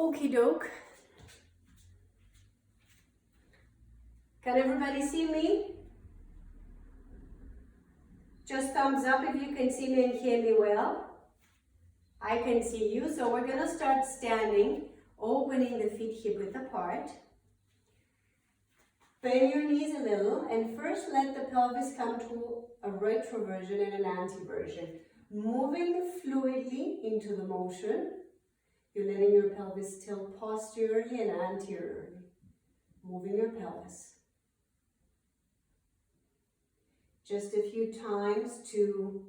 Okie doke. Can everybody see me? Just thumbs up if you can see me and hear me well. I can see you, so we're going to start standing, opening the feet hip width apart. Bend your knees a little, and first let the pelvis come to a retroversion and an anteversion. Moving fluidly into the motion. You're letting your pelvis tilt posteriorly and anteriorly. Moving your pelvis. Just a few times to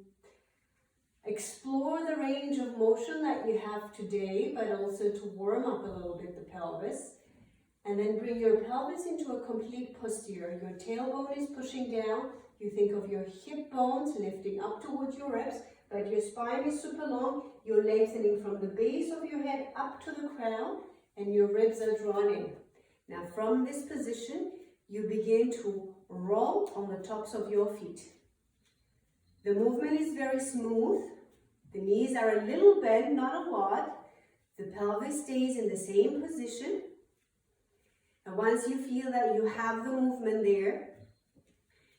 explore the range of motion that you have today, but also to warm up a little bit the pelvis. And then bring your pelvis into a complete posterior. Your tailbone is pushing down. You think of your hip bones lifting up towards your ribs, but your spine is super long. You're lengthening from the base of your head up to the crown, and your ribs are drawn in. Now from this position, you begin to roll on the tops of your feet. The movement is very smooth. The knees are a little bent, not a lot. The pelvis stays in the same position. And once you feel that you have the movement there,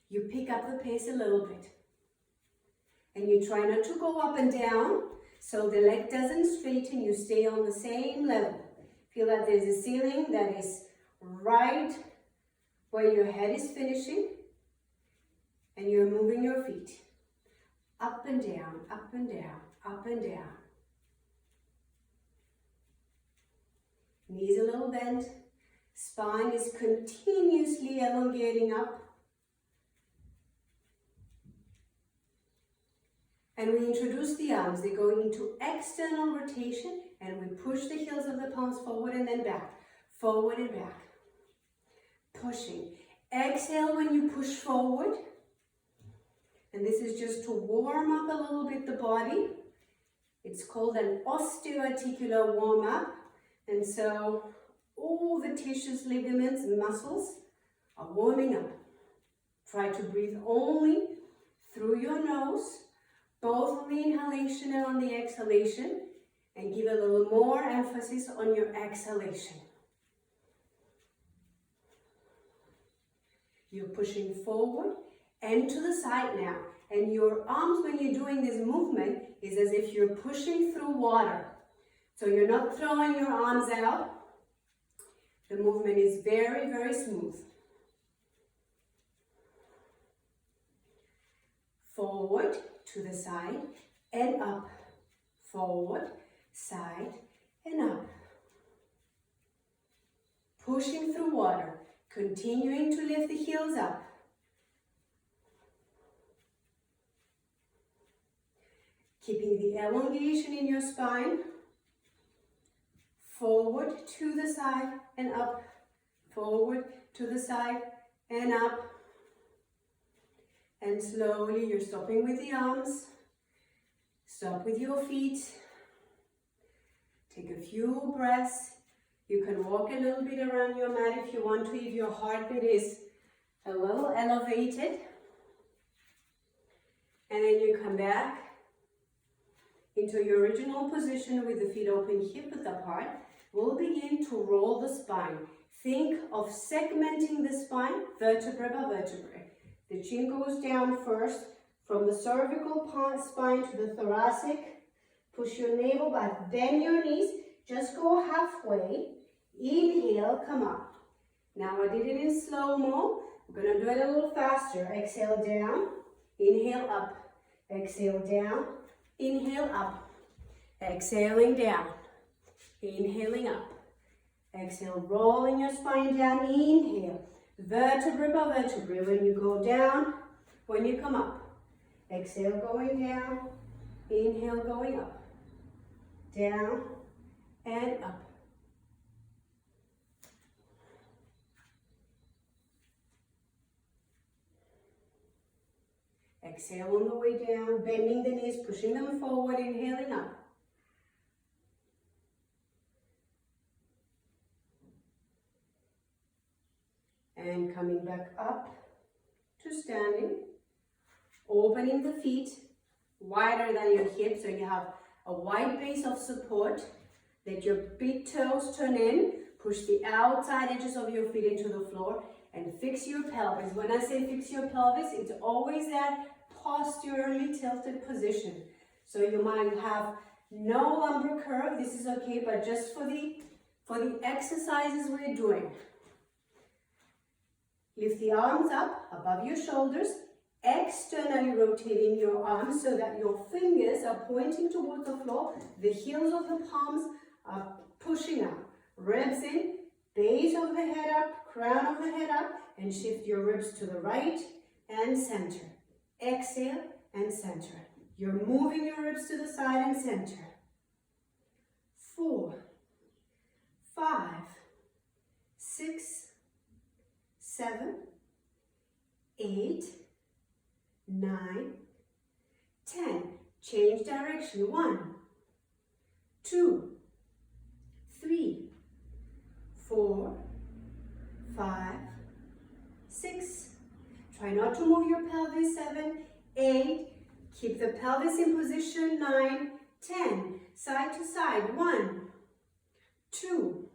you pick up the pace a little bit. And you try not to go up and down, so the leg doesn't straighten, you stay on the same level. Feel that there's a ceiling that is right where your head is finishing, and you're moving your feet. Up and down, up and down, up and down. Knees a little bent. Spine is continuously elongating up. And we introduce the arms. They go into external rotation, and we push the heels of the palms forward and then back. Forward and back. Pushing. Exhale when you push forward. And this is just to warm up a little bit the body. It's called an osteoarticular warm-up. And so all the tissues, ligaments, and muscles are warming up. Try to breathe only through your nose, both on the inhalation and on the exhalation, and give a little more emphasis on your exhalation. You're pushing forward and to the side now. And your arms, when you're doing this movement, is as if you're pushing through water. So you're not throwing your arms out. The movement is very, very smooth. Forward, to the side, and up. Forward, side, and up. Pushing through water. Continuing to lift the heels up. Keeping the elongation in your spine. Forward to the side and up. Forward to the side and up. And slowly you're stopping with the arms. Stop with your feet. Take a few breaths. You can walk a little bit around your mat if you want to, if your heartbeat is a little elevated. And then you come back into your original position with the feet open, hip width apart. We'll begin to roll the spine. Think of segmenting the spine, vertebra by vertebra. The chin goes down first, from the cervical spine to the thoracic. Push your navel back, bend your knees, just go halfway. Inhale, come up. Now I did it in slow-mo. We're going to do it a little faster. Exhale down, inhale up. Exhale down, inhale up. Exhaling down, inhaling up. Exhale, rolling your spine down, inhale. Vertebra by vertebra. When you go down, when you come up. Exhale, going down. Inhale, going up. Down and up. Exhale on the way down, bending the knees, pushing them forward, inhaling up. And coming back up to standing, opening the feet wider than your hips, so you have a wide base of support. Let your big toes turn in. Push the outside edges of your feet into the floor and fix your pelvis. When I say fix your pelvis, it's always that posteriorly tilted position. So you might have no lumbar curve. This is okay, but just for the exercises we're doing. Lift the arms up above your shoulders, externally rotating your arms so that your fingers are pointing towards the floor. The heels of the palms are pushing up. Ribs in, base of the head up, crown of the head up, and shift your ribs to the right and center. Exhale and center. You're moving your ribs to the side and center. 4, 5, 6, 7, 8, 9, 10. Change direction. 1, 2, 3, 4, 5, 6. Try not to move your pelvis. 7, 8. Keep the pelvis in position. 9, 10. Side to side. 1, 2.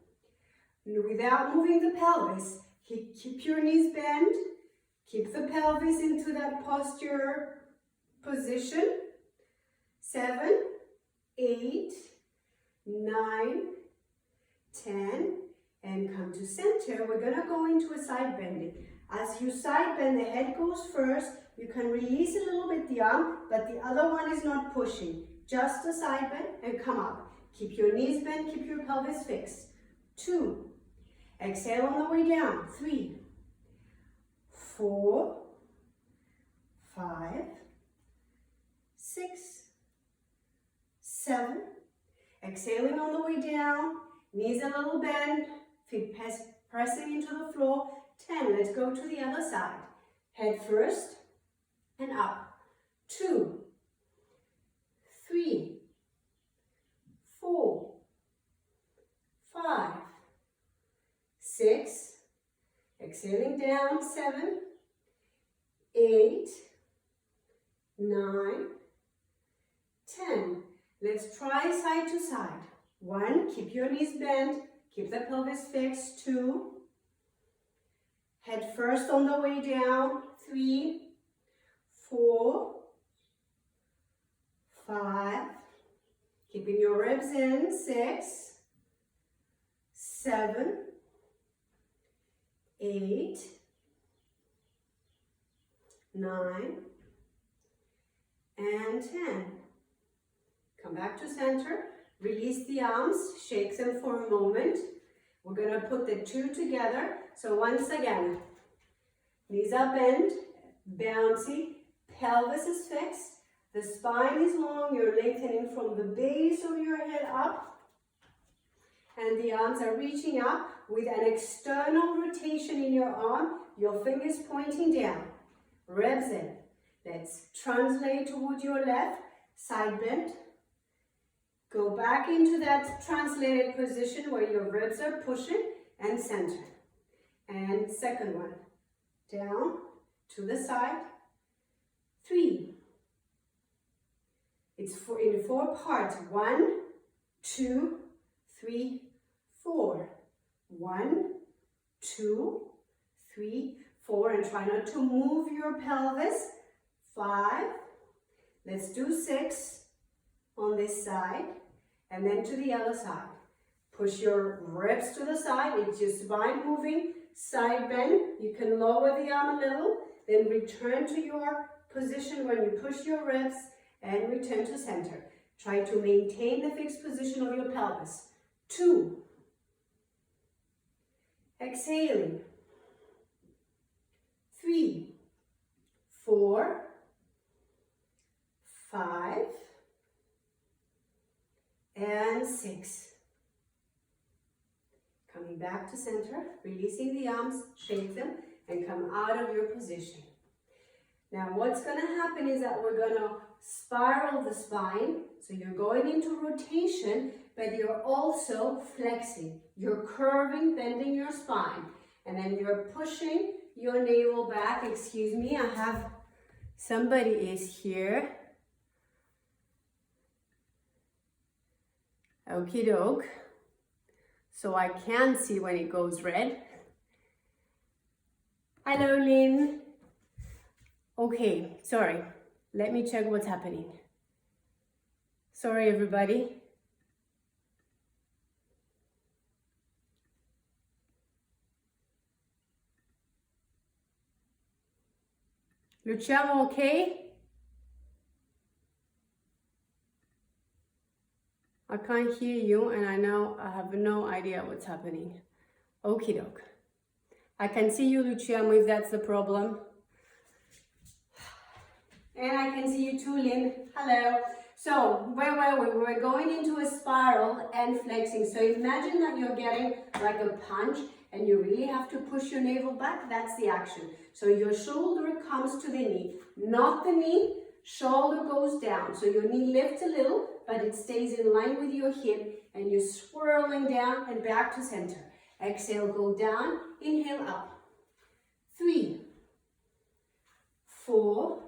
Without moving the pelvis, keep your knees bent. Keep the pelvis into that posture position. 7, 8, 9, 10, and come to center. We're going to go into a side bending. As you side bend, the head goes first. You can release a little bit the arm, but the other one is not pushing. Just a side bend and come up. Keep your knees bent, keep your pelvis fixed. 2. Exhale on the way down. 3, 4, 5, 6, 7. Exhaling on the way down. Knees a little bent. Feet pressing into the floor. 10. Let's go to the other side. Head first and up. 2, 3, 4, 5, 6. Exhaling down. 7, 8, 9, 10. Let's try side to side. 1, keep your knees bent, keep the pelvis fixed. 2, head first on the way down. 3, 4, 5, keeping your ribs in. 6, 7, 8, 9, and 10. Come back to center. Release the arms, shake them for a moment. We're going to put the 2 together. So once again, knees are bent, bouncy, pelvis is fixed, the spine is long, you're lengthening from the base of your head up, and the arms are reaching up with an external rotation in your arm, your fingers pointing down. Ribs in. Let's translate towards your left, side bend. Go back into that translated position where your ribs are pushing and center. And second one, down to the side. 3. It's in 4 parts. 1, 2, 3, 4. 1, 2, 3, 4. And try not to move your pelvis. 5. Let's do 6 on this side. And then to the other side. Push your ribs to the side. It's your spine moving. Side bend. You can lower the arm a little. Then return to your position when you push your ribs and return to center. Try to maintain the fixed position of your pelvis. 2. Exhaling. 3, 4, 5, and 6. Coming back to center, releasing the arms, shake them, and come out of your position. Now what's going to happen is that we're going to spiral the spine. So you're going into rotation, but you're also flexing. You're curving, bending your spine. And then you're pushing your navel back. Excuse me, I have somebody is here. Okie doke. So I can see when it goes red. Hello, Lynn. Okay, sorry. Let me check what's happening. Sorry, everybody. Luciano, okay? I can't hear you, and I have no idea what's happening. Okie doke. I can see you, Luciano, if that's the problem. And I can see you too, Lynn. Hello. So, where were we? We're going into a spiral and flexing. So imagine that you're getting like a punch and you really have to push your navel back. That's the action. So your shoulder comes to the knee, not the knee, shoulder goes down. So your knee lifts a little, but it stays in line with your hip and you're swirling down and back to center. Exhale, go down, inhale up. 3, 4,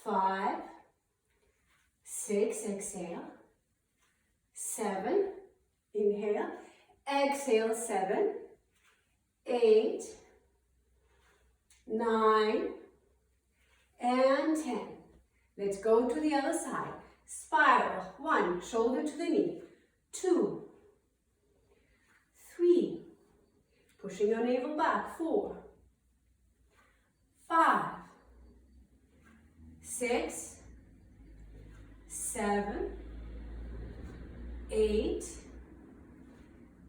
5, 6, exhale, 7, inhale, exhale, 7, 8, 9, and 10. Let's go to the other side. Spiral, 1, shoulder to the knee, 2, 3, pushing your navel back, 4, 5, 6, 7, 8,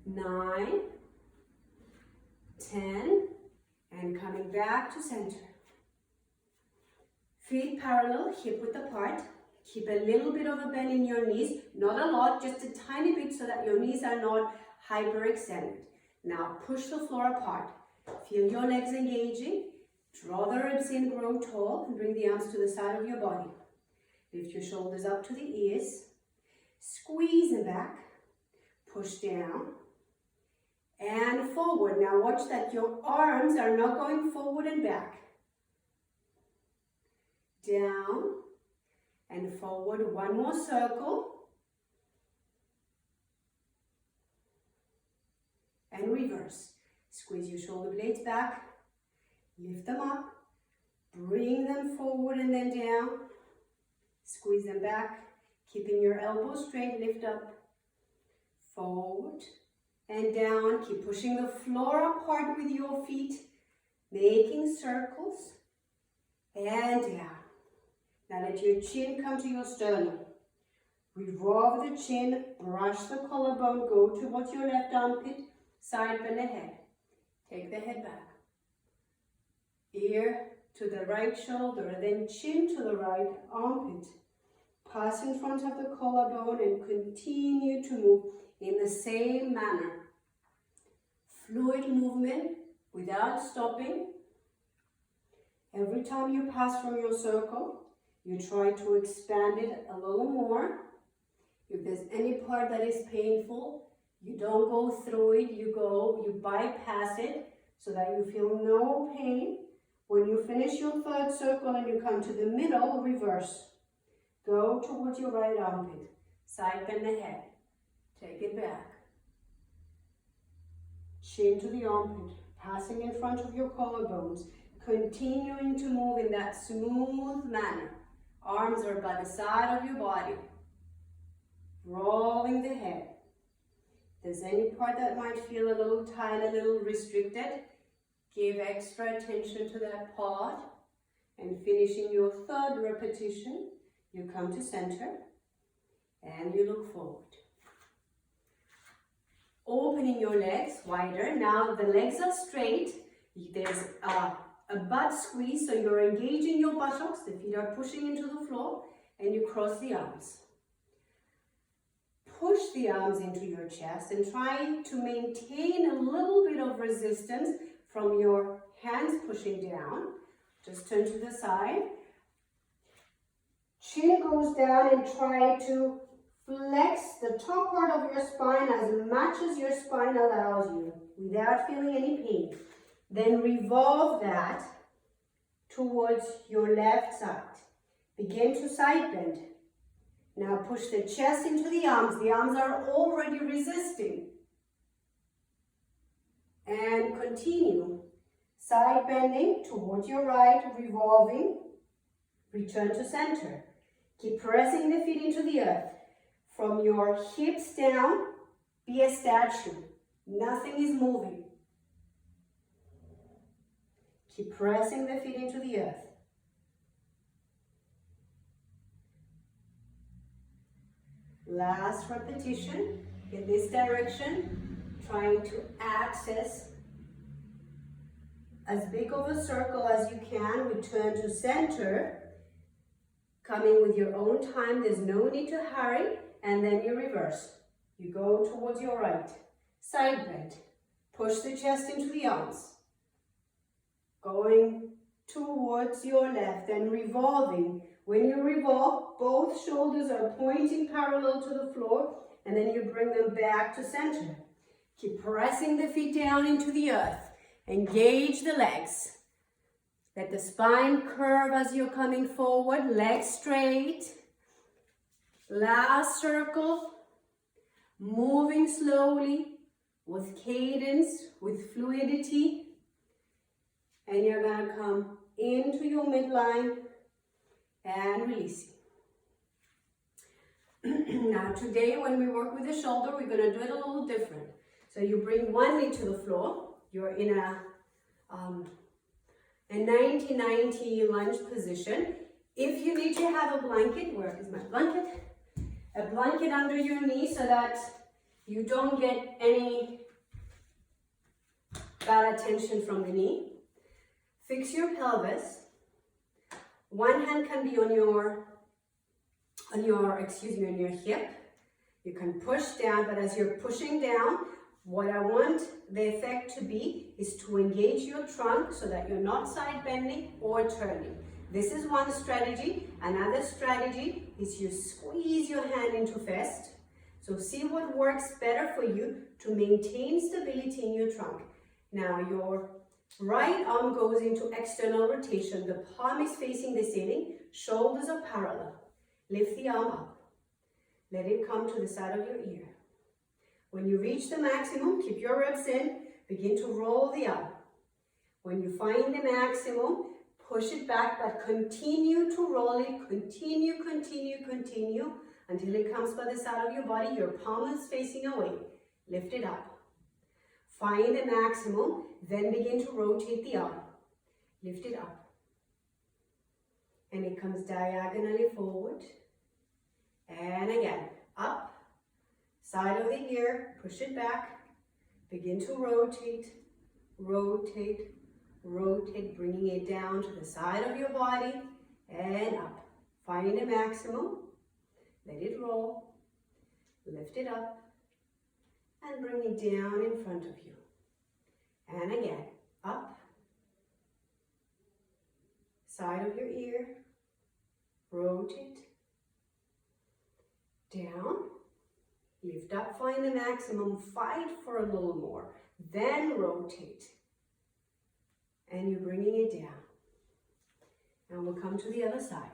9, 10, and coming back to center. Feet parallel, hip width apart. Keep a little bit of a bend in your knees, not a lot, just a tiny bit so that your knees are not hyperextended. Now push the floor apart. Feel your legs engaging. Draw the ribs in, grow tall, and bring the arms to the side of your body. Lift your shoulders up to the ears. Squeeze them back. Push down. And forward. Now watch that your arms are not going forward and back. Down and forward. One more circle. And reverse. Squeeze your shoulder blades back. Lift them up. Bring them forward and then down. Squeeze them back. Keeping your elbows straight. Lift up. Forward and down. Keep pushing the floor apart with your feet. Making circles. And down. Now let your chin come to your sternum. Revolve the chin, brush the collarbone, go towards your left armpit, side bend the head. Take the head back. Ear to the right shoulder, then chin to the right armpit. Pass in front of the collarbone and continue to move in the same manner. Fluid movement without stopping. Every time you pass from your circle, you try to expand it a little more. If there's any part that is painful, you don't go through it, you bypass it so that you feel no pain. When you finish your third circle and you come to the middle, reverse. Go towards your right armpit. Side bend the head. Take it back. Chin to the armpit. Passing in front of your collarbones. Continuing to move in that smooth manner. Arms are by the side of your body. Rolling the head. If there's any part that might feel a little tight, a little restricted, give extra attention to that part. And finishing your third repetition, you come to center and you look forward. Opening your legs wider. Now the legs are straight. There's a butt squeeze, so you're engaging your buttocks. The feet are pushing into the floor and you cross the arms. Push the arms into your chest and try to maintain a little bit of resistance from your hands pushing down. Just turn to the side. Chin goes down and try to flex the top part of your spine as much as your spine allows you without feeling any pain. Then revolve that towards your left side. Begin to side bend. Now push the chest into the arms. The arms are already resisting. And continue. Side bending towards your right, revolving. Return to center. Keep pressing the feet into the earth. From your hips down, be a statue. Nothing is moving. Keep pressing the feet into the earth. Last repetition in this direction, trying to access as big of a circle as you can. Return to center, coming with your own time. There's no need to hurry, and then you reverse. You go towards your right, side bend, push the chest into the arms, going towards your left and revolving. When you revolve, both shoulders are pointing parallel to the floor, and then you bring them back to center. Keep pressing the feet down into the earth. Engage the legs. Let the spine curve as you're coming forward, legs straight. Last circle, moving slowly with cadence, with fluidity. And you're gonna come into your midline and releasing. Now today when we work with the shoulder, we're gonna do it a little different. So you bring one knee to the floor. You're in a 90-90 lunge position. If you need to have a blanket, where is my blanket? A blanket under your knee so that you don't get any bad attention from the knee. Fix your pelvis. One hand can be on your hip. You can push down, but as you're pushing down, what I want the effect to be is to engage your trunk so that you're not side bending or turning. This is one strategy. Another strategy is you squeeze your hand into fist. So see what works better for you to maintain stability in your trunk. Now your right arm goes into external rotation. The palm is facing the ceiling. Shoulders are parallel. Lift the arm up. Let it come to the side of your ear. When you reach the maximum, keep your ribs in. Begin to roll the arm. When you find the maximum, push it back, but continue to roll it. Continue until it comes by the side of your body. Your palm is facing away. Lift it up. Find the maximum, then begin to rotate the arm. Lift it up. And it comes diagonally forward. And again, up, side of the ear, push it back. Begin to rotate, bringing it down to the side of your body and up. Find the maximum, let it roll, lift it up, and bring it down in front of you. And again, up, side of your ear, rotate, down, lift up, find the maximum, fight for a little more, then rotate. And you're bringing it down. Now we'll come to the other side.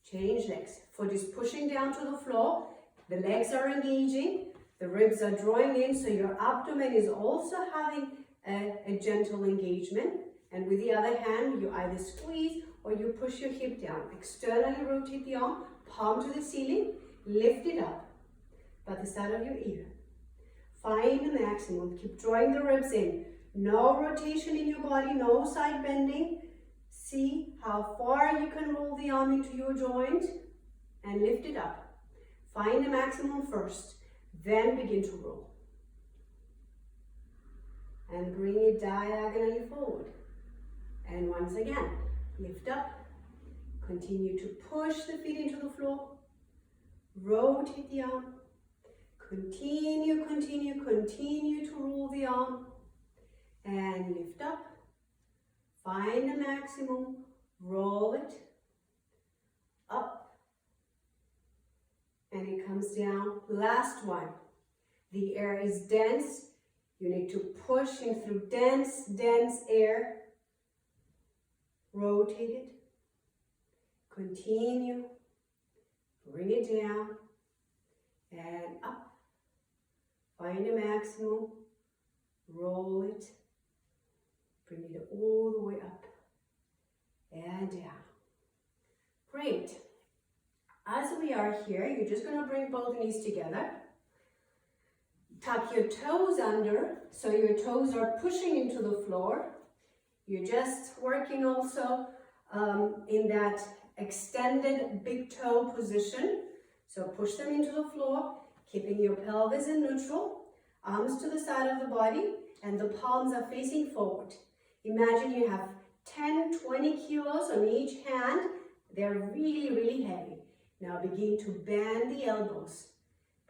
Change legs. For this pushing down to the floor, the legs are engaging, the ribs are drawing in, so your abdomen is also having a gentle engagement. And with the other hand, you either squeeze or you push your hip down. Externally rotate the arm, palm to the ceiling, lift it up by the side of your ear. Find the maximum. Keep drawing the ribs in. No rotation in your body, no side bending. See how far you can roll the arm into your joint and lift it up. Find the maximum first, then begin to roll. And bring it diagonally forward. And once again, lift up. Continue to push the feet into the floor. Rotate the arm. Continue to roll the arm. And lift up. Find the maximum. Roll it. Up. And it comes down. Last one. The air is dense. You need to push in through dense air. Rotate it. Continue. Bring it down and up. Find a maximum, roll it, bring it all the way up and down. Great. As we are here, you're just going to bring both knees together. Tuck your toes under, so your toes are pushing into the floor. You're just working also in that extended big toe position. So push them into the floor, keeping your pelvis in neutral, arms to the side of the body, and the palms are facing forward. Imagine you have 10, 20 kilos on each hand. They're really, really heavy. Now begin to bend the elbows,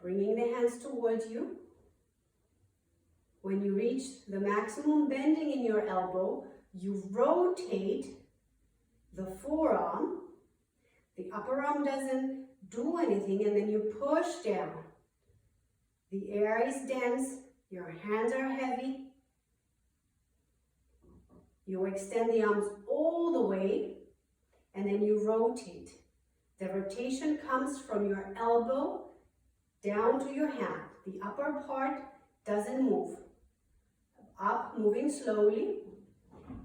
bringing the hands towards you. When you reach the maximum bending in your elbow, you rotate the forearm. The upper arm doesn't do anything, and then you push down. The air is dense, your hands are heavy. You extend the arms all the way, and then you rotate. The rotation comes from your elbow down to your hand. The upper part doesn't move. Up, moving slowly,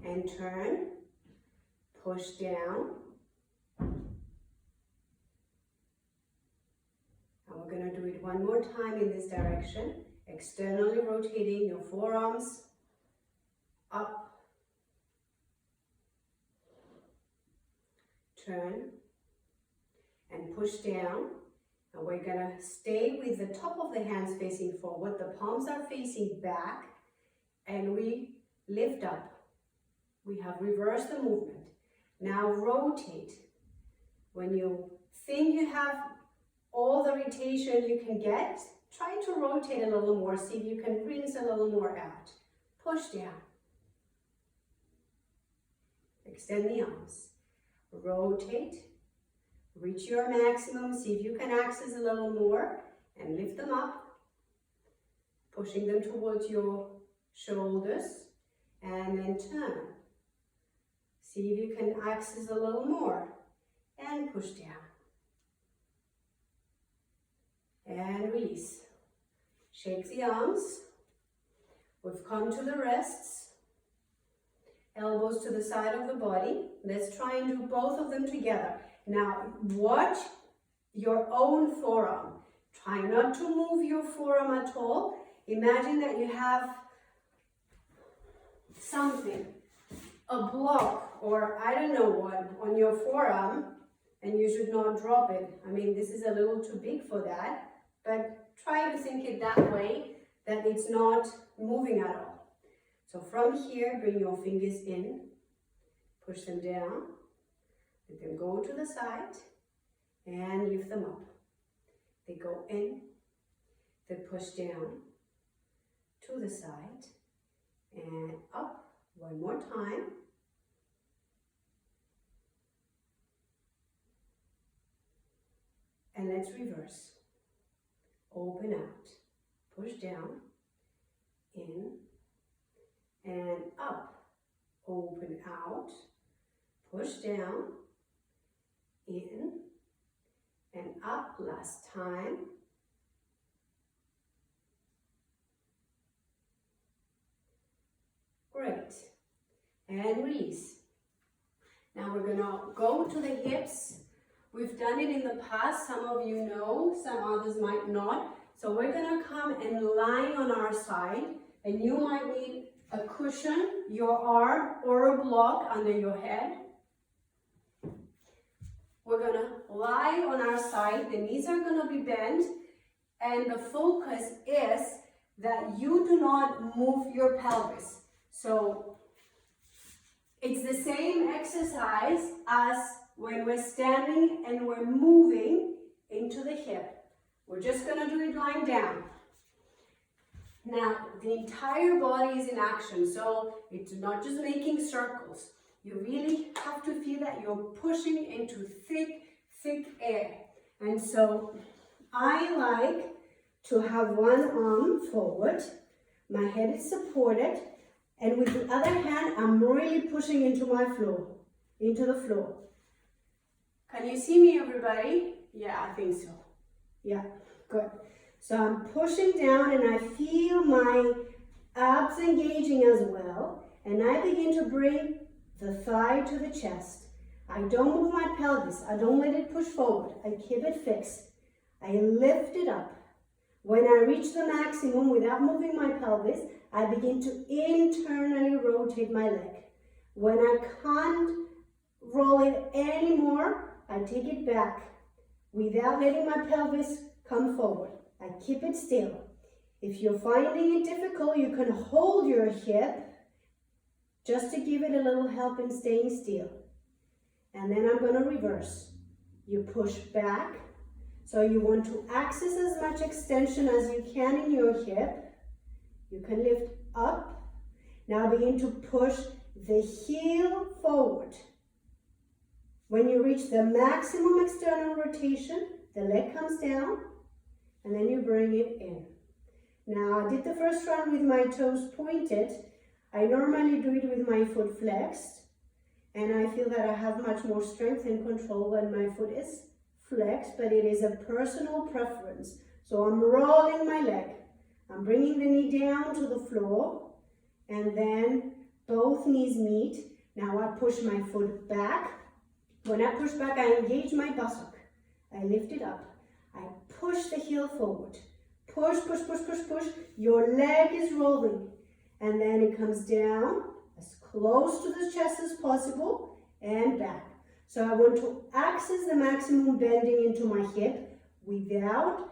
and turn, push down. And we're going to do it one more time in this direction, externally rotating your forearms up, turn, and push down. And we're going to stay with the top of the hands facing forward, the palms are facing back, and we lift up. We have reversed the movement. Now rotate. When you think you have all the rotation you can get, try to rotate a little more. See if you can rinse a little more out. Push down. Extend the arms. Rotate. Reach your maximum. See if you can access a little more and lift them up. Pushing them towards your shoulders, and then turn. See if you can access a little more and push down. And release. Shake the arms. We've come to the wrists. Elbows to the side of the body. Let's try and do both of them together. Now watch your own forearm. Try not to move your forearm at all. Imagine that you have something, a block or I don't know what, on your forearm, and you should not drop it. I mean, this is a little too big for that, but try to think it that way, that it's not moving at all. So from here, bring your fingers in, push them down, let them go to the side, and lift them up. They go in, they push down to the side, and up. One more time. And let's reverse. Open out. Push down. In. And up. Open out. Push down. In. And up. Last time. Great. And release. Now we're going to go to the hips. We've done it in the past. Some of you know, some others might not. So we're going to come and lie on our side. And you might need a cushion, your arm, or a block under your head. We're going to lie on our side. The knees are going to be bent. And the focus is that you do not move your pelvis. So it's the same exercise as when we're standing and we're moving into the hip. We're just going to do it lying down. Now, the entire body is in action, so it's not just making circles. You really have to feel that you're pushing into thick, thick air. And so I like to have one arm forward, my head is supported, and with the other hand, I'm really pushing into my floor, into the floor. Can you see me, everybody? Yeah, I think so. Yeah, good. So I'm pushing down and I feel my abs engaging as well. And I begin to bring the thigh to the chest. I don't move my pelvis. I don't let it push forward. I keep it fixed. I lift it up. When I reach the maximum without moving my pelvis, I begin to internally rotate my leg. When I can't roll it anymore, I take it back without letting my pelvis come forward. I keep it still. If you're finding it difficult, you can hold your hip just to give it a little help in staying still. And then I'm going to reverse. You push back. So you want to access as much extension as you can in your hip. You can lift up. Now begin to push the heel forward. When you reach the maximum external rotation, the leg comes down and then you bring it in. Now I did the first round with my toes pointed. I normally do it with my foot flexed, and I feel that I have much more strength and control when my foot is flexed, but it is a personal preference. So I'm rolling my leg. I'm bringing the knee down to the floor, and then both knees meet. Now I push my foot back. When I push back, I engage my buttock. I lift it up. I push the heel forward. Push, push, push, push, push. Your leg is rolling. And then it comes down as close to the chest as possible and back. So I want to access the maximum bending into my hip without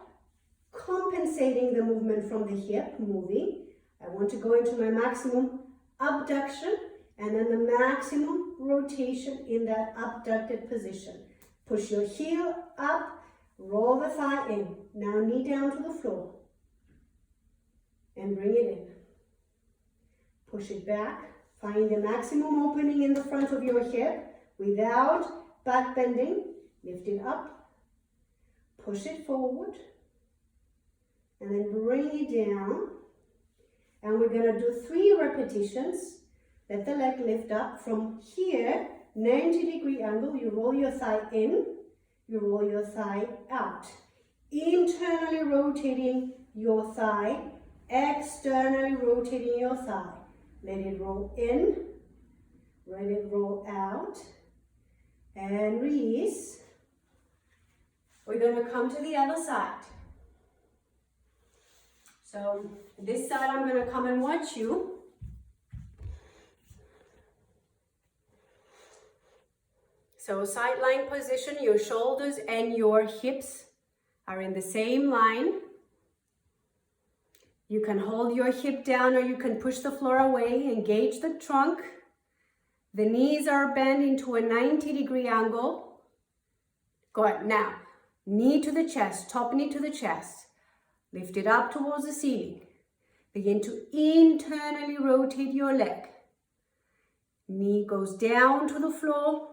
compensating the movement from the hip moving. I want to go into my maximum abduction and then the maximum rotation in that abducted position. Push your heel up, roll the thigh in. Now knee down to the floor and bring it in. Push it back. Find the maximum opening in the front of your hip without back bending. Lift it up. Push it forward. And then bring it down. And we're going to do 3 repetitions. Let the leg lift up. From here, 90-degree angle. You roll your thigh in. You roll your thigh out. Internally rotating your thigh. Externally rotating your thigh. Let it roll in, let it roll out, and release. We're going to come to the other side. So this side I'm going to come and watch you. So side lying position, your shoulders and your hips are in the same line. You can hold your hip down or you can push the floor away, engage the trunk. The knees are bent into a 90-degree angle. Good. Now, knee to the chest, top knee to the chest. Lift it up towards the ceiling. Begin to internally rotate your leg. Knee goes down to the floor.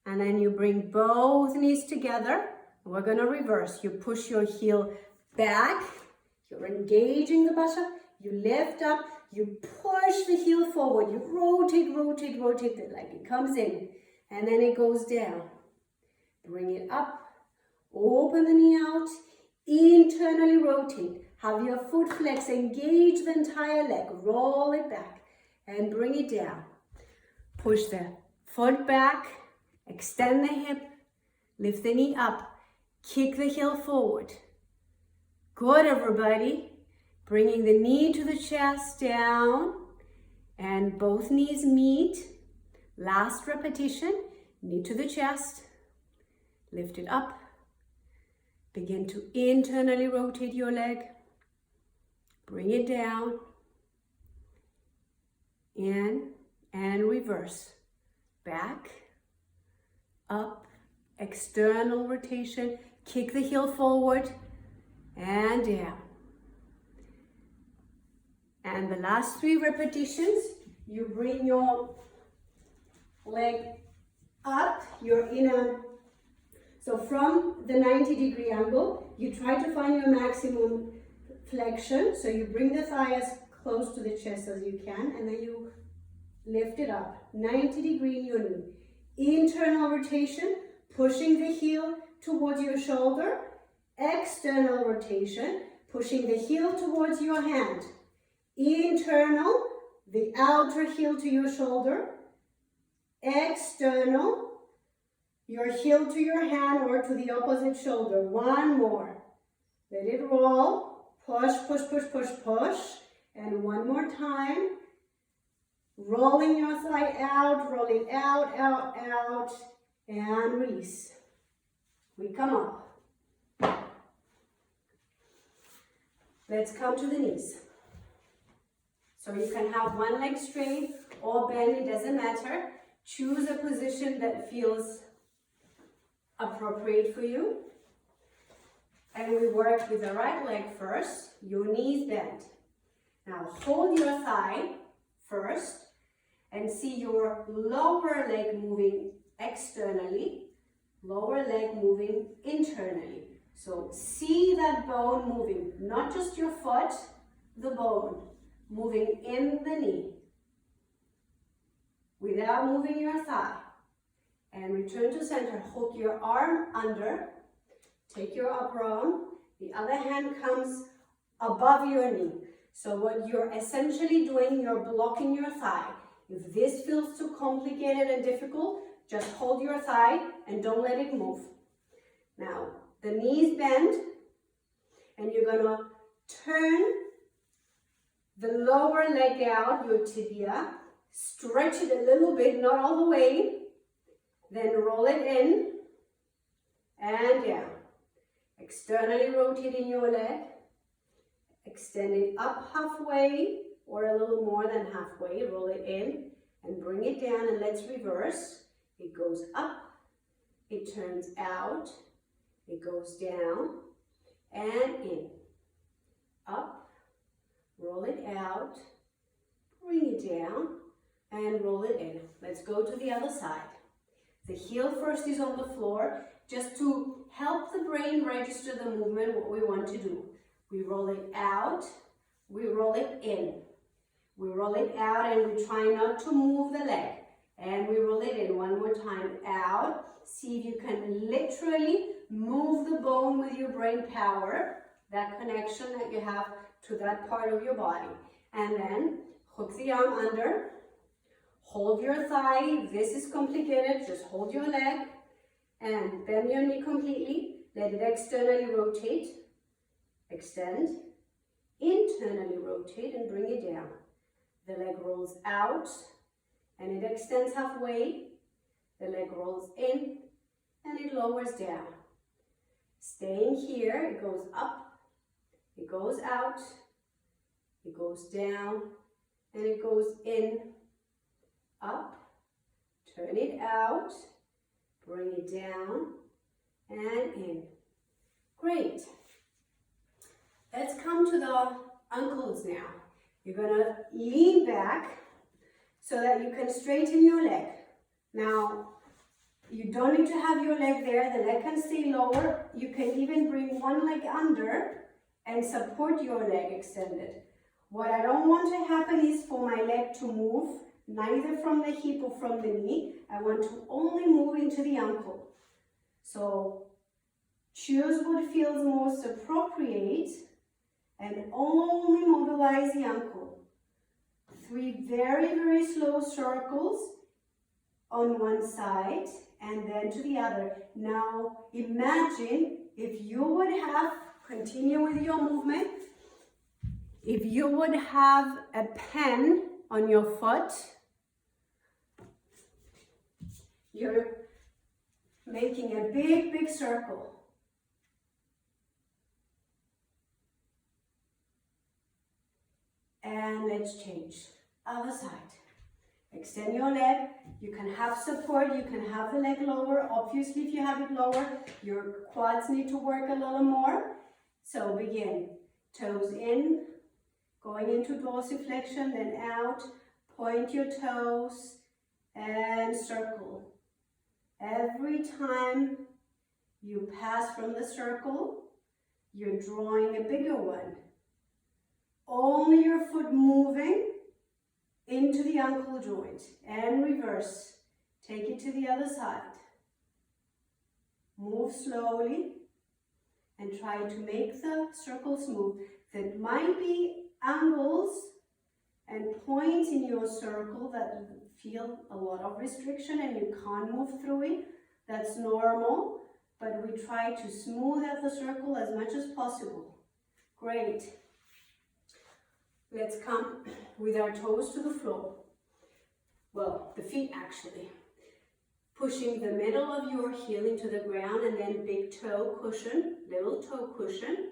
And then you bring both knees together. We're going to reverse. You push your heel back. You're engaging the buttock, you lift up, you push the heel forward, you rotate, rotate, rotate the leg. It comes in and then it goes down. Bring it up, open the knee out, internally rotate. Have your foot flex, engage the entire leg, roll it back and bring it down. Push the foot back, extend the hip, lift the knee up, kick the heel forward. Good, everybody. Bringing the knee to the chest down and both knees meet. Last repetition, knee to the chest. Lift it up. Begin to internally rotate your leg. Bring it down. In and reverse. Back, up, external rotation. Kick the heel forward. And down. And the last 3 repetitions, you bring your leg up, you're in a, so from the 90-degree angle, you try to find your maximum flexion, so you bring the thigh as close to the chest as you can, and then you lift it up, 90 degree in your knee. Internal rotation, pushing the heel towards your shoulder, external rotation, pushing the heel towards your hand. Internal, the outer heel to your shoulder, external, your heel to your hand or to the opposite shoulder. One more. Let it roll. Push, push, push, push, push. And one more time. Rolling your thigh out, rolling out, out, out, and release. We come up. Let's come to the knees. So you can have one leg straight or bend, it doesn't matter. Choose a position that feels appropriate for you. And we work with the right leg first, your knees bent. Now hold your thigh first and see your lower leg moving externally, lower leg moving internally. So see that bone moving, not just your foot, the bone moving in the knee without moving your thigh. And return to center. Hook your arm under. Take your upper arm. The other hand comes above your knee. So what you're essentially doing, you're blocking your thigh. If this feels too complicated and difficult, just hold your thigh and don't let it move. Now, the knees bend, and you're gonna turn the lower leg out, your tibia, stretch it a little bit, not all the way, then roll it in and down. Externally rotating your leg, extend it up halfway or a little more than halfway, roll it in and bring it down, and let's reverse. It goes up, it turns out, it goes down and in, up, roll it out, bring it down and roll it in. Let's go to the other side. The heel first is on the floor, just to help the brain register the movement, what we want to do. We roll it out, we roll it in. We roll it out and we try not to move the leg. And we roll it in one more time, out. See if you can literally move the bone with your brain power, that connection that you have to that part of your body. And then hook the arm under, hold your thigh. If this is complicated, just hold your leg and bend your knee completely. Let it externally rotate, extend, internally rotate and bring it down. The leg rolls out and it extends halfway. The leg rolls in and it lowers down. Staying here, it goes up, it goes out, it goes down, and it goes in, up, turn it out, bring it down, and in. Great. Let's come to the ankles now. You're gonna lean back so that you can straighten your leg. Now, you don't need to have your leg there. The leg can stay lower. You can even bring one leg under and support your leg extended. What I don't want to happen is for my leg to move, neither from the hip or from the knee. I want to only move into the ankle. So choose what feels most appropriate and only mobilize the ankle. 3 very, very slow circles on one side and then to the other. Now imagine if you would have, continue with your movement, if you would have a pen on your foot, you're making a big, big circle. And let's change. Other side. Extend your leg. You can have support. You can have the leg lower. Obviously, if you have it lower, your quads need to work a little more. So begin. Toes in, going into dorsiflexion, then out. Point your toes and circle. Every time you pass from the circle, you're drawing a bigger one. Only your foot moving into the ankle joint and reverse. Take it to the other side. Move slowly and try to make the circles move. There might be angles and points in your circle that feel a lot of restriction and you can't move through it. That's normal, but we try to smooth out the circle as much as possible. Great. Let's come with our toes to the floor. Well, the feet actually. Pushing the middle of your heel into the ground and then big toe cushion, little toe cushion.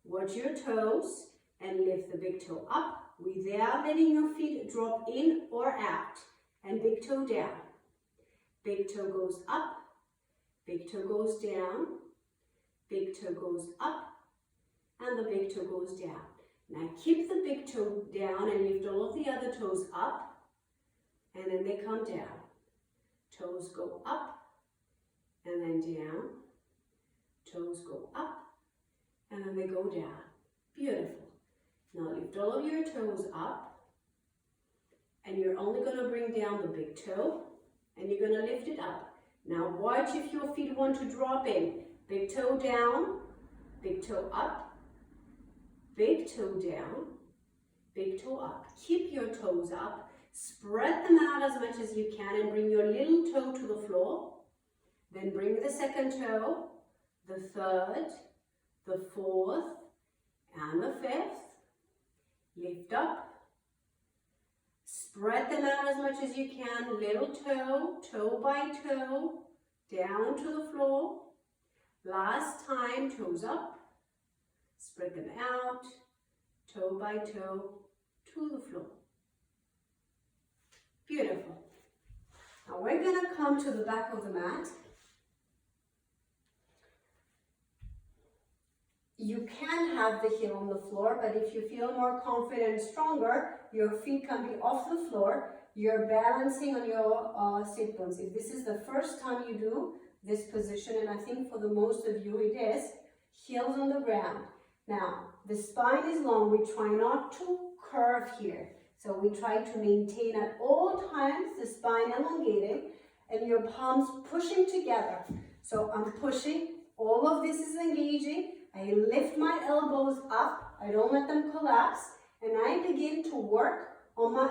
Watch your toes and lift the big toe up without letting your feet drop in or out. And big toe down. Big toe goes up, big toe goes down, big toe goes up, and the big toe goes down. Now keep the big toe down and lift all of the other toes up, and then they come down. Toes go up, and then down. Toes go up, and then they go down. Beautiful. Now lift all of your toes up, and you're only going to bring down the big toe, and you're going to lift it up. Now watch if your feet want to drop in. Big toe down, big toe up, big toe down, big toe up. Keep your toes up. Spread them out as much as you can and bring your little toe to the floor. Then bring the second toe, the third, the fourth, and the fifth. Lift up. Spread them out as much as you can. Little toe, toe by toe, down to the floor. Last time, toes up. Spread them out, toe by toe, to the floor. Beautiful. Now we're going to come to the back of the mat. You can have the heel on the floor, but if you feel more confident and stronger, your feet can be off the floor. You're balancing on your sit bones. If this is the first time you do this position, and I think for the most of you it is, heels on the ground. Now, the spine is long. We try not to curve here. So we try to maintain at all times the spine elongated and your palms pushing together. So I'm pushing, all of this is engaging. I lift my elbows up, I don't let them collapse, and I begin to walk on my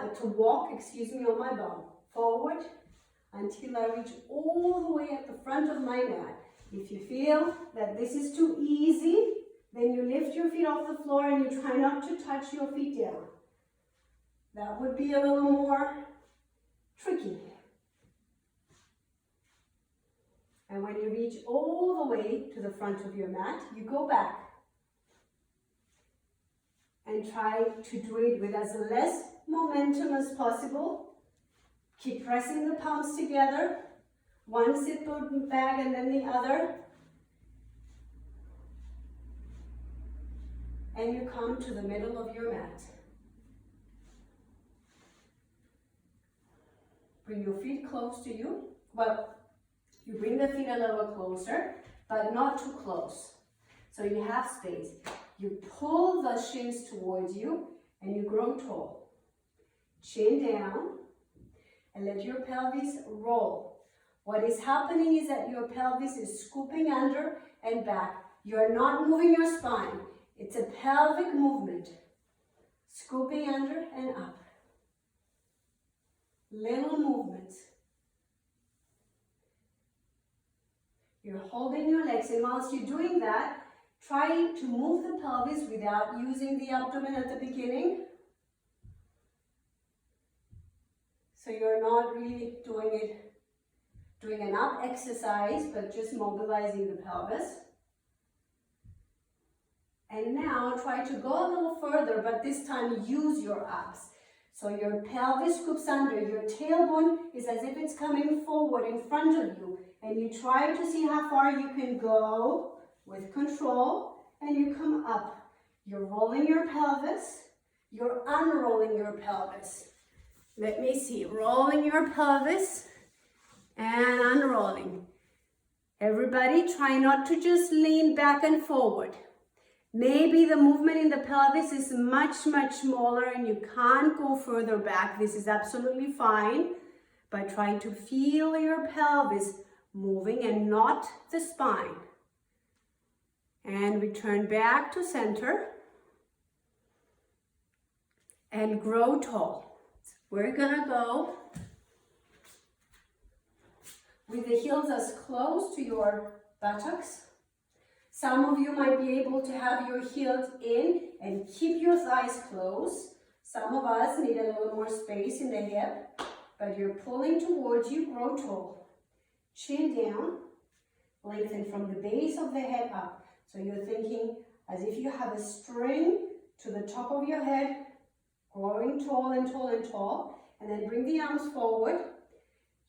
bum. Forward until I reach all the way at the front of my mat. If you feel that this is too easy, then you lift your feet off the floor and you try not to touch your feet down. That would be a little more tricky. And when you reach all the way to the front of your mat, you go back and try to do it with as less momentum as possible. Keep pressing the palms together. One sit bone back and then the other. And you come to the middle of your mat. Bring your feet close to you. Well, you bring the feet a little closer, but not too close. So you have space. You pull the shins towards you and you grow tall. Chin down and let your pelvis roll. What is happening is that your pelvis is scooping under and back. You're not moving your spine. It's a pelvic movement. Scooping under and up. Little movements. You're holding your legs, and whilst you're doing that, try to move the pelvis without using the abdomen at the beginning. So you're not really doing an up exercise, but just mobilizing the pelvis. And now try to go a little further, but this time use your abs. So your pelvis scoops under, your tailbone is as if it's coming forward in front of you. And you try to see how far you can go with control, and you come up. You're rolling your pelvis, you're unrolling your pelvis. Let me see, rolling your pelvis and unrolling. Everybody try not to just lean back and forward. Maybe the movement in the pelvis is much, much smaller and you can't go further back. This is absolutely fine. By trying to feel your pelvis moving and not the spine. And return back to center and grow tall. We're gonna go with the heels as close to your buttocks. Some of you might be able to have your heels in and keep your thighs closed. Some of us need a little more space in the hip, but you're pulling towards you, grow tall. Chin down, lengthen from the base of the head up. So you're thinking as if you have a string to the top of your head, growing tall and tall and tall, and then bring the arms forward.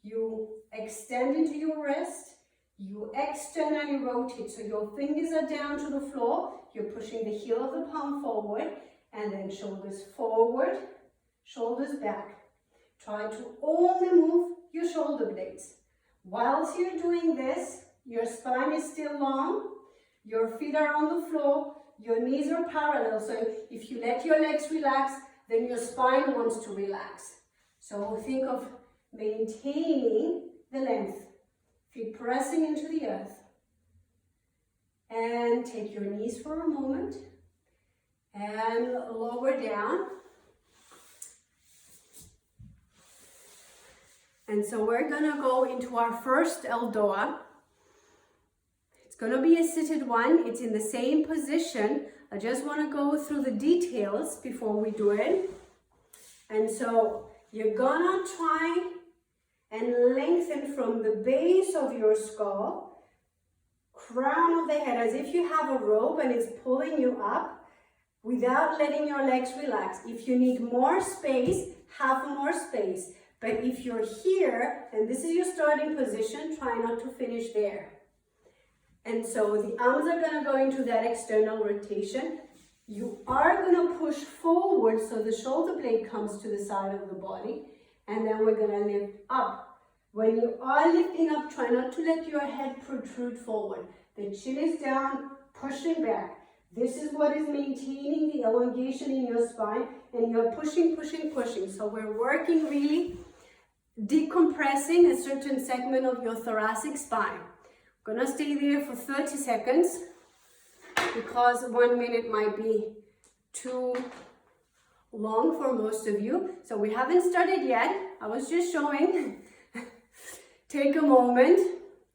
You extend into your wrist. You externally rotate, so your fingers are down to the floor. You're pushing the heel of the palm forward, and then shoulders forward, shoulders back. Try to only move your shoulder blades. Whilst you're doing this, your spine is still long, your feet are on the floor, your knees are parallel. So if you let your legs relax, then your spine wants to relax. So think of maintaining the length. Feet pressing into the earth. And take your knees for a moment. And lower down. And so we're gonna go into our first ELDOA. It's gonna be a seated one. It's in the same position. I just wanna go through the details before we do it. And so you're gonna try and lengthen from the base of your skull, crown of the head, as if you have a rope and it's pulling you up without letting your legs relax. If you need more space, have more space. But if you're here and this is your starting position, try not to finish there. And so the arms are gonna go into that external rotation. You are gonna push forward so the shoulder blade comes to the side of the body. And then we're gonna lift up. When you are lifting up, try not to let your head protrude forward. The chin is down, pushing back. This is what is maintaining the elongation in your spine, and you're pushing, pushing, pushing. So we're working really decompressing a certain segment of your thoracic spine. I'm gonna stay there for 30 seconds because 1 minute might be too long for most of you. So we haven't started yet. I was just showing. Take a moment,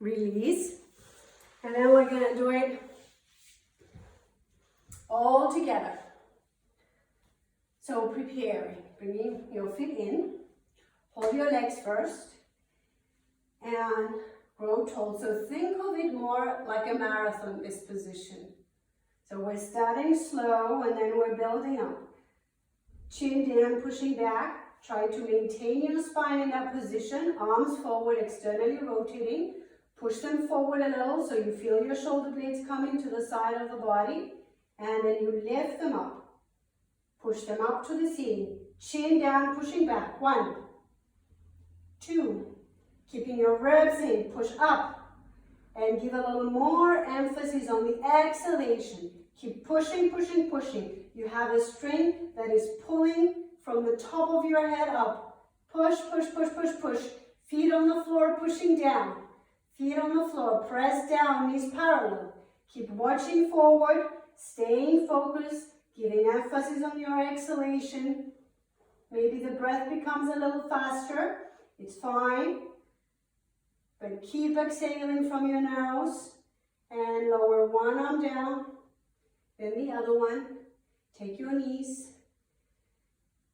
release, and then we're gonna do it all together. So preparing, bringing your feet in, hold your legs first, and grow tall. So think of it more like a marathon, this position. So we're starting slow and then we're building up. Chin down, pushing back. Try to maintain your spine in that position. Arms forward, externally rotating. Push them forward a little so you feel your shoulder blades coming to the side of the body. And then you lift them up. Push them up to the ceiling. Chin down, pushing back. 1, 2. Keeping your ribs in. Push up. And give a little more emphasis on the exhalation. Keep pushing, pushing, pushing. You have a string that is pulling from the top of your head up. Push, push, push, push, push. Feet on the floor, pushing down. Feet on the floor, press down, knees parallel. Keep watching forward, staying focused, giving emphasis on your exhalation. Maybe the breath becomes a little faster. It's fine. But keep exhaling from your nose and lower one arm down, then the other one. Take your knees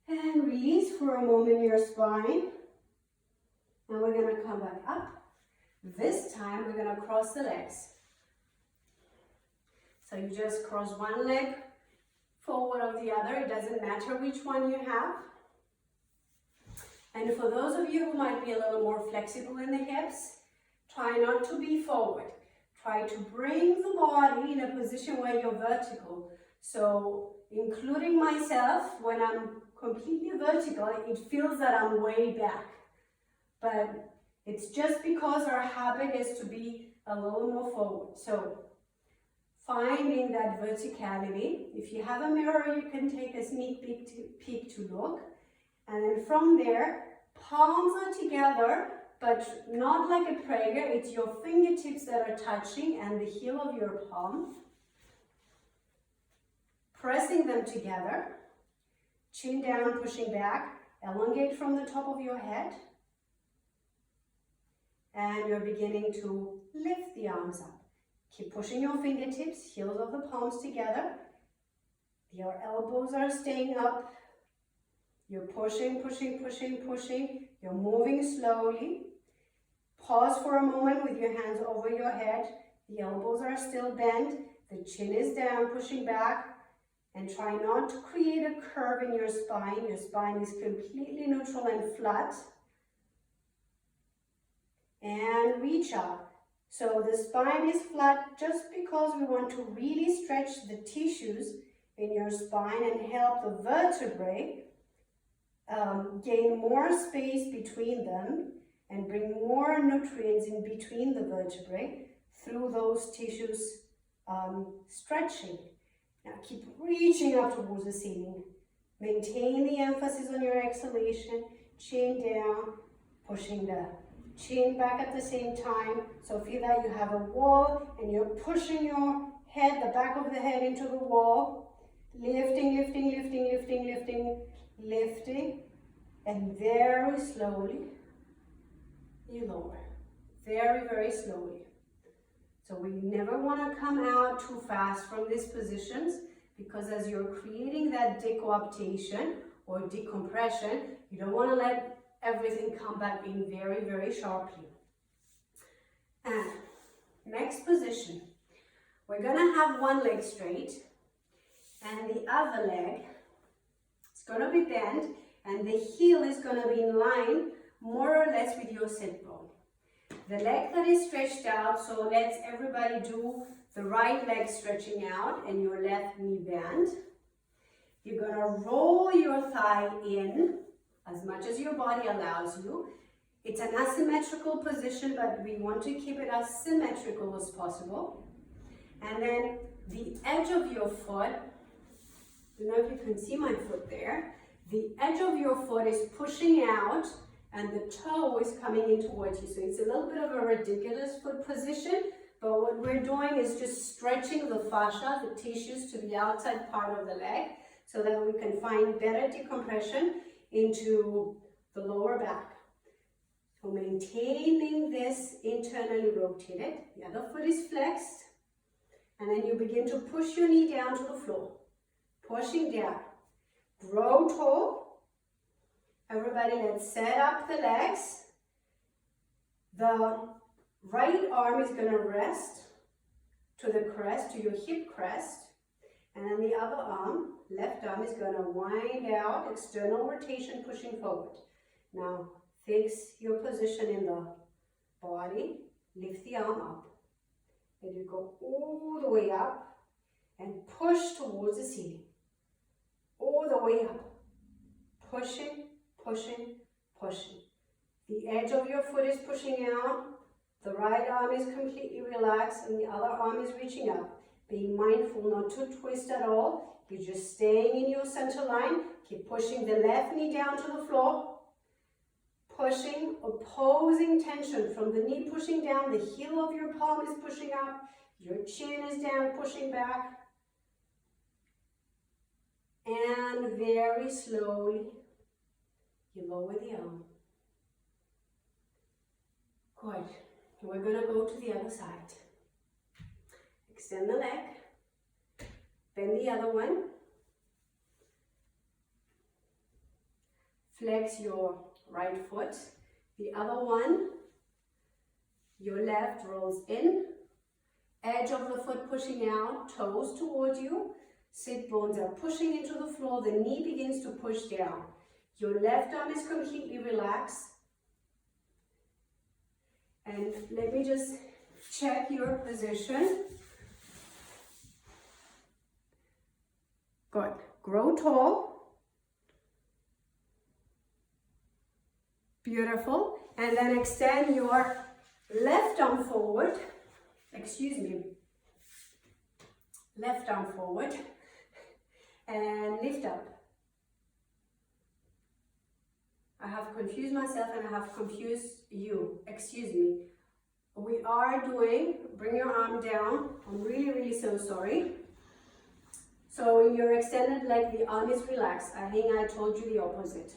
and release for a moment your spine. And we're going to come back up. This time we're going to cross the legs. So you just cross one leg forward of the other. It doesn't matter which one you have. And for those of you who might be a little more flexible in the hips, try not to be forward. Try to bring the body in a position where you're vertical. So including myself, when I'm completely vertical, it feels that I'm way back. But it's just because our habit is to be a little more forward. So finding that verticality. If you have a mirror, you can take a sneak peek to look. And then from there, palms are together, but not like a prayer. It's your fingertips that are touching and the heel of your palm. Pressing them together. Chin down, pushing back. Elongate from the top of your head. And you're beginning to lift the arms up. Keep pushing your fingertips, heels of the palms together. Your elbows are staying up. You're pushing, pushing, pushing, pushing. You're moving slowly. Pause for a moment with your hands over your head. The elbows are still bent. The chin is down, pushing back. And try not to create a curve in your spine. Your spine is completely neutral and flat. And reach up. So the spine is flat just because we want to really stretch the tissues in your spine and help the vertebrae gain more space between them and bring more nutrients in between the vertebrae through those tissues stretching. Now keep reaching up towards the ceiling. Maintain the emphasis on your exhalation, chin down, pushing the chin back at the same time. So feel that you have a wall and you're pushing your head, the back of the head into the wall. Lifting, lifting, lifting, lifting, lifting, lifting. And very slowly, you lower. Very, very slowly. So we never want to come out too fast from these positions because as you're creating that decoaptation or decompression, you don't want to let everything come back in very, very sharply. And next position, we're going to have one leg straight and the other leg is going to be bent and the heel is going to be in line more or less with your sit bone. The leg that is stretched out, so let's everybody do the right leg stretching out and your left knee bend. You're going to roll your thigh in as much as your body allows you. It's an asymmetrical position, but we want to keep it as symmetrical as possible. And then the edge of your foot, I don't know if you can see my foot there, the edge of your foot is pushing out and the toe is coming in towards you. So it's a little bit of a ridiculous foot position, but what we're doing is just stretching the fascia, the tissues to the outside part of the leg so that we can find better decompression into the lower back. So maintaining this internally rotated, the other foot is flexed, and then you begin to push your knee down to the floor, pushing down. Grow tall. Everybody, let's set up the legs. The right arm is going to rest to the crest, to your hip crest. And then the other arm, left arm, is going to wind out, external rotation, pushing forward. Now, fix your position in the body. Lift the arm up. And you go all the way up and push towards the ceiling. All the way up. Pushing, pushing, pushing. The edge of your foot is pushing out. The right arm is completely relaxed and the other arm is reaching up. Being mindful not to twist at all. You're just staying in your center line. Keep pushing the left knee down to the floor. Pushing, opposing tension from the knee pushing down. The heel of your palm is pushing up. Your chin is down, pushing back. And very slowly, you lower the arm. Good. We're going to go to the other side. Extend the leg. Bend the other one. Flex your right foot. The other one, your left rolls in. Edge of the foot pushing out, toes towards you. Sit bones are pushing into the floor. The knee begins to push down. Your left arm is completely relaxed. And let me just check your position. Good. Grow tall. Beautiful. And then extend your left arm forward. Excuse me. Left arm forward. And lift up. I have confused myself and I have confused you. Excuse me. We are doing, bring your arm down. I'm really, really so sorry. So in your extended leg, the arm is relaxed. I think I told you the opposite.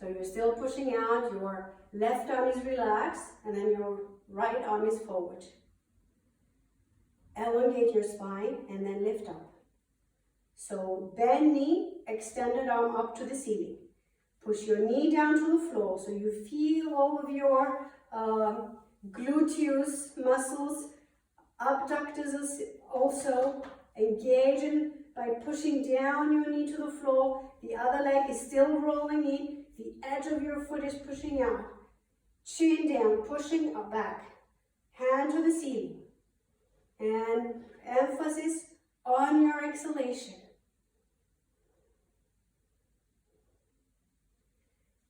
So you're still pushing out, your left arm is relaxed, and then your right arm is forward. Elongate your spine and then lift up. So bend knee, extended arm up to the ceiling. Push your knee down to the floor so you feel all of your gluteus muscles, abductors also engaging by pushing down your knee to the floor. The other leg is still rolling in. The edge of your foot is pushing out. Chin down, pushing up back. Hand to the ceiling. And emphasis on your exhalation.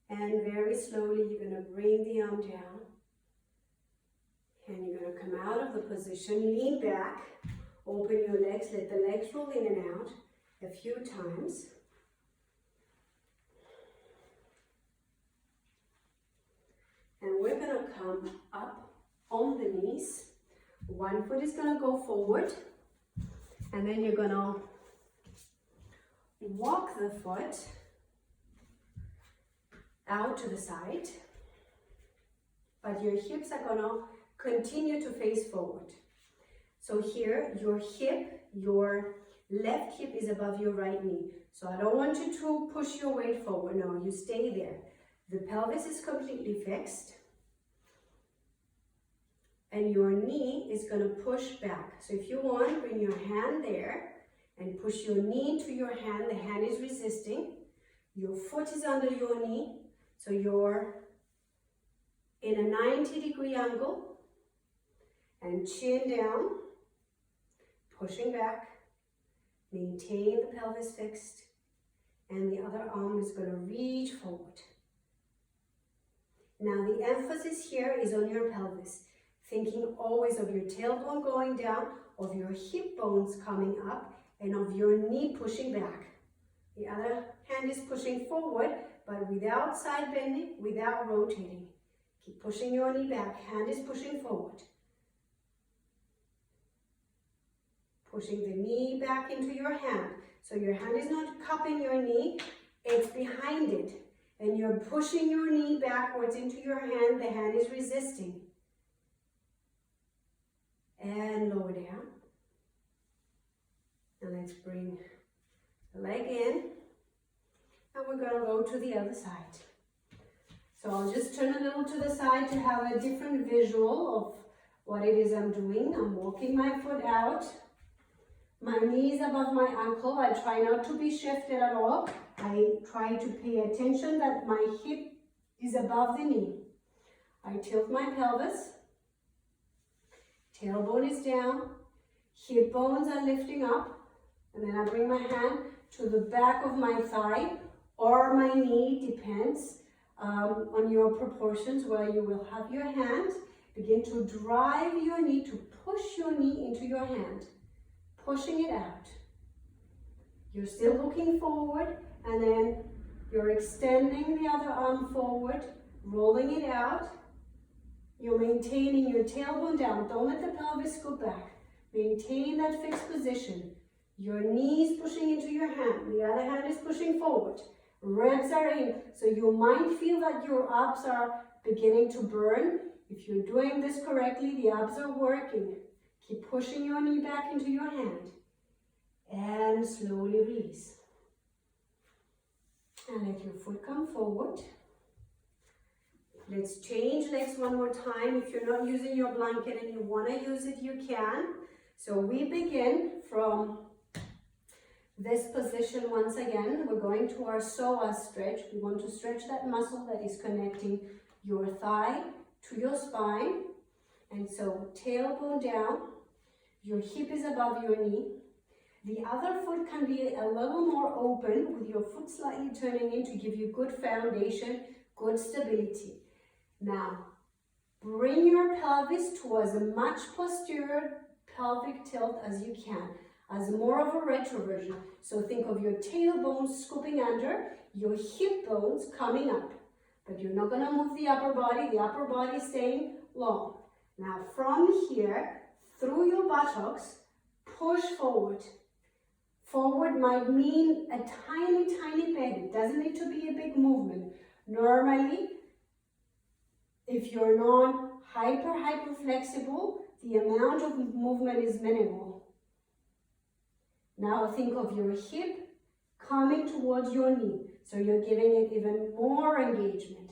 And very slowly you're going to bring the arm down. And you're going to come out of the position, lean back, open your legs, let the legs roll in and out a few times. And we're going to come up on the knees. One foot is going to go forward. And then you're going to walk the foot out to the side. But your hips are going to continue to face forward. So here, your hip, your left hip is above your right knee. So I don't want you to push your weight forward. No, you stay there. The pelvis is completely fixed. And your knee is going to push back. So if you want, bring your hand there and push your knee to your hand. The hand is resisting. Your foot is under your knee. So you're in a 90-degree angle. And chin down, pushing back. Maintain the pelvis fixed. And the other arm is going to reach forward. Now the emphasis here is on your pelvis. Thinking always of your tailbone going down, of your hip bones coming up, and of your knee pushing back. The other hand is pushing forward, but without side bending, without rotating. Keep pushing your knee back. Hand is pushing forward. Pushing the knee back into your hand. So your hand is not cupping your knee, it's behind it. And you're pushing your knee backwards into your hand. The hand is resisting. And lower down. And let's bring the leg in. And we're going to go to the other side. So I'll just turn a little to the side to have a different visual of what it is I'm doing. I'm walking my foot out. My knee is above my ankle. I try not to be shifted at all. I try to pay attention that my hip is above the knee. I tilt my pelvis. Tailbone is down, hip bones are lifting up, and then I bring my hand to the back of my thigh or my knee, depends on your proportions where you will have your hand. Begin to drive your knee, to push your knee into your hand, pushing it out. You're still looking forward, and then you're extending the other arm forward, rolling it out. You're maintaining your tailbone down. Don't let the pelvis go back. Maintain that fixed position. Your knee is pushing into your hand. The other hand is pushing forward. Ribs are in. So you might feel that your abs are beginning to burn. If you're doing this correctly, the abs are working. Keep pushing your knee back into your hand. And slowly release. And let your foot come forward. Let's change legs one more time. If you're not using your blanket and you want to use it, you can. So we begin from this position once again. We're going to our psoas stretch. We want to stretch that muscle that is connecting your thigh to your spine. And so tailbone down. Your hip is above your knee. The other foot can be a little more open with your foot slightly turning in to give you good foundation, good stability. Now, bring your pelvis to as much posterior pelvic tilt as you can, as more of a retroversion. So think of your tailbone scooping under, your hip bones coming up. but you're not going to move the upper body is staying long. Now from here, through your buttocks, push forward. Forward might mean a tiny, tiny bend. It doesn't need to be a big movement. Normally, if you're not hyper flexible, the amount of movement is minimal. Now think of your hip coming towards your knee. So you're giving it even more engagement.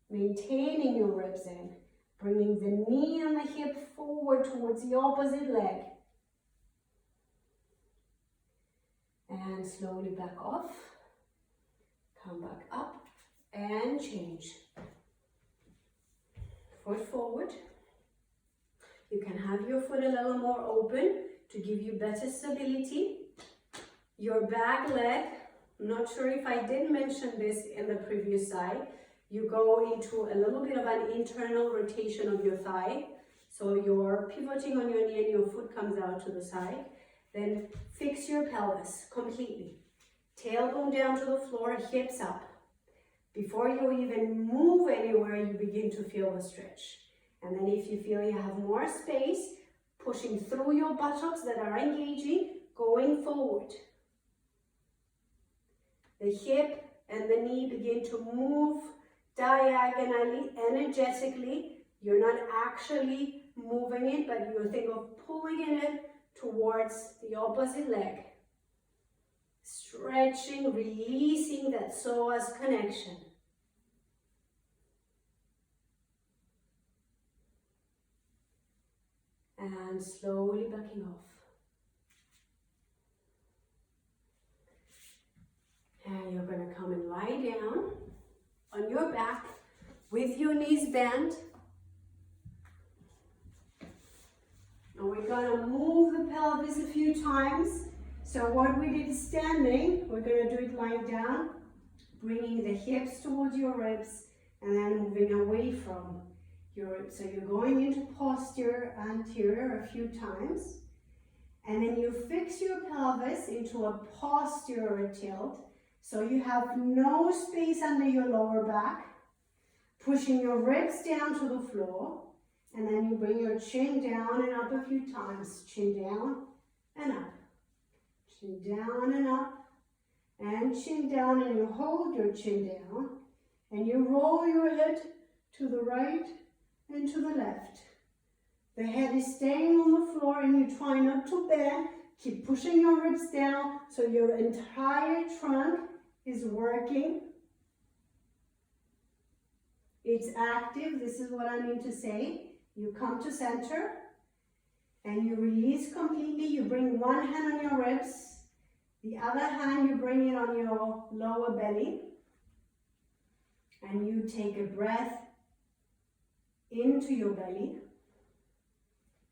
Maintaining your ribs in. Bringing the knee and the hip forward towards the opposite leg. And slowly back off. Come back up and change. Foot forward. You can have your foot a little more open to give you better stability. Your back leg, I'm not sure if I did mention this in the previous side, you go into a little bit of an internal rotation of your thigh. So you're pivoting on your knee and your foot comes out to the side. Then fix your pelvis completely. Tailbone down to the floor, hips up. Before you even move anywhere, you begin to feel the stretch. And then if you feel you have more space, pushing through your buttocks that are engaging, going forward. The hip and the knee begin to move diagonally, energetically. You're not actually moving it, but you think of pulling it towards the opposite leg. Stretching, releasing that psoas connection. And slowly backing off. And you're going to come and lie down on your back with your knees bent. And we're going to move the pelvis a few times. So what we did standing, we're going to do it lying down, bringing the hips towards your ribs and then moving away from your ribs. So you're going into posterior, anterior a few times. And then you fix your pelvis into a posterior tilt. So you have no space under your lower back, pushing your ribs down to the floor, and then you bring your chin down and up a few times. Chin down and up, chin down and up, and chin down, and you hold your chin down, and you roll your head to the right and to the left. The head is staying on the floor, and you try not to bend. Keep pushing your ribs down so your entire trunk is working. It's active. This is what I mean to say. You come to center and you release completely. You bring one hand on your ribs. The other hand you bring it on your lower belly. And you take a breath into your belly.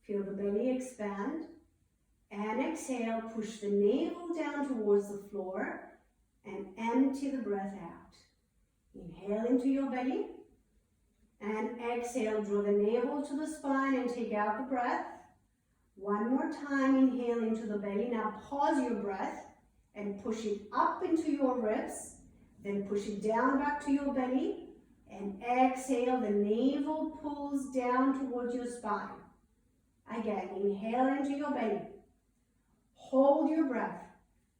Feel the belly expand. And exhale, push the navel down towards the floor and empty the breath out. Inhale into your belly and exhale, draw the navel to the spine and take out the breath. One more time, inhale into the belly. Now pause your breath and push it up into your ribs. Then push it down back to your belly and exhale, the navel pulls down towards your spine. Again, inhale into your belly. Hold your breath.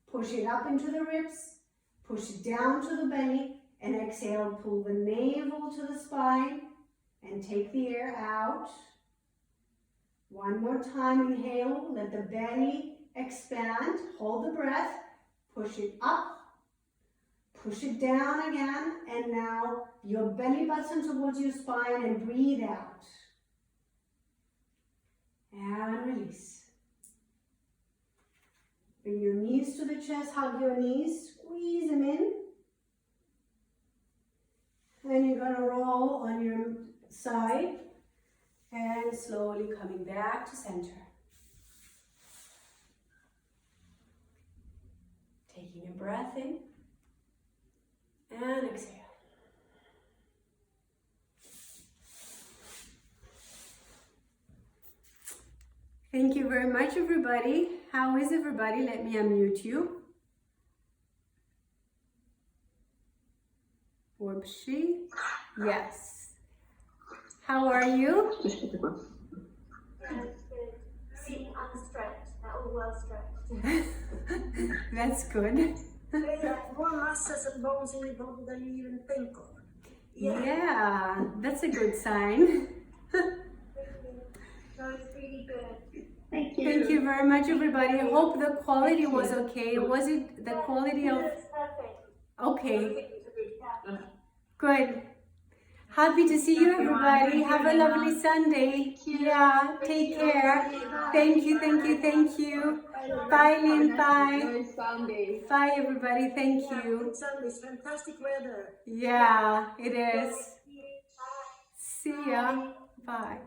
Push it up into the ribs. Push it down to the belly. And exhale, pull the navel to the spine. And take the air out. One more time, inhale. Let the belly expand. Hold the breath. Push it up. Push it down again. And now your belly button towards your spine and breathe out. And release. Bring your knees to the chest, hug your knees, squeeze them in. Then you're going to roll on your side and slowly coming back to center. Taking a breath in and exhale. Thank you very much, everybody. How is everybody? Let me unmute you. Or hope she, yes. How are you? See, I'm stretched. That was well stretched. That's good. More muscles and bones in your body than you even think of. Yeah, that's a good sign. No, it's really good. Thank you very much, everybody. I hope the quality was okay. Was it the quality of... It's perfect. Okay, good. Happy to see you, everybody. Have a lovely Sunday. Yeah, take care. Thank you, thank you, thank you. Bye, Lynn. Bye. Bye, everybody. Thank you. It's fantastic weather. Yeah, it is. See ya. Bye.